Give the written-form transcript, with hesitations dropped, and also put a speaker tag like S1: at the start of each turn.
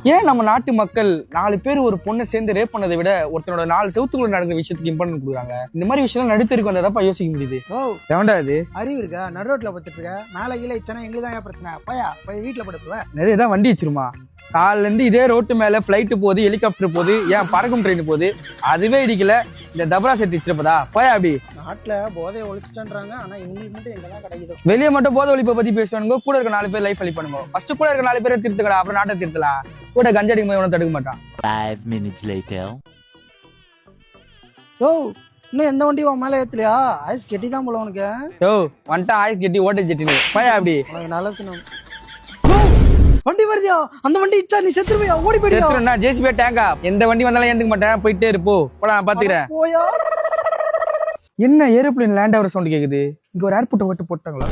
S1: ஏன் நம்ம நாட்டு மக்கள் 4 பேர் ஒரு பொண்ணை சேர்ந்து ரேப் பண்ணதை விட ஒருத்தனோட 4 செவத்துக்குள்ள நடக்கிற விஷயத்துக்கு இம்பார்ட்டன்ட் கொடுக்குறாங்க? இந்த மாதிரி விஷயம் நடுத்தருக்கு வந்ததப்பா யோசிக்க முடியுது. எவன்டா இது?
S2: அறிவு இருக்கா? நடுரோட்ல பத்துட்டு இருக்க, மேல கீழே இச்சனா எங்களுக்கு தான் பிரச்சனை. பையா போய் வீட்டுல படுத்துவேன்.
S1: நிறைய தான் வண்டி வச்சிருமா. காலில இருந்து இதே ரோட்டு மேல பிளைட் போகுது, ஹெலிகாப்டர் போகுது, ஏன் பறக்கும் ட்ரெயின் போகுது, அதுவே இடிக்கல. இந்த தபரா சேர்த்து வச்சிருப்பதா போயா அப்படி.
S2: நாட்டுல போதையை ஒழிச்சிட்டான்றாங்க, ஆனா இவங்களுக்கு மட்டும் எங்கெல்லாம் கிடைக்குது.
S1: வெளியே மட்டும் போதை ஒழிப்பை பத்தி பேசுவானுங்க, கூட இருக்க 4 பேர் லைஃப் அழிப்பானுங்க. ஃபர்ஸ்ட் கூட இருக்க 4 பேரை திருத்துக்கடா, அப்புறம் நாட்டை திருத்தலாம். கூட கஞ்சா அடிக்கும் போது தடுக்க மாட்டான்.
S3: 5 minutes later.
S2: யோ இன்னும் எந்த வண்டி உன் மேல ஏத்தலையா? ஐஸ் கெட்டி தான் போல உனக்கு.
S1: யோ வந்துட்டா ஆயிஸ் கட்டி ஓட்ட ஜெட்டினு போயா அப்படி.
S2: உனக்கு நல்ல சொன்ன வண்டி வருதியா? அந்த வண்டி இச்சா நீ செத்துருவியா? ஓடி போயிடியா?
S1: செத்துறேன்னா ஜேசிபி டேங்கா எந்த வண்டி வந்தாலும் ஏந்துக்க மாட்டேன், போயிட்டே இருப்போ. போடா நான் பாத்துக்கிறேன்.
S2: போயா
S1: என்ன ஏரோப்ளேன் லேண்ட் ஆகிற சவுண்ட் கேக்குது? இங்க ஒரு ஏர்போர்ட் ஓட்டு போட்டாங்களா?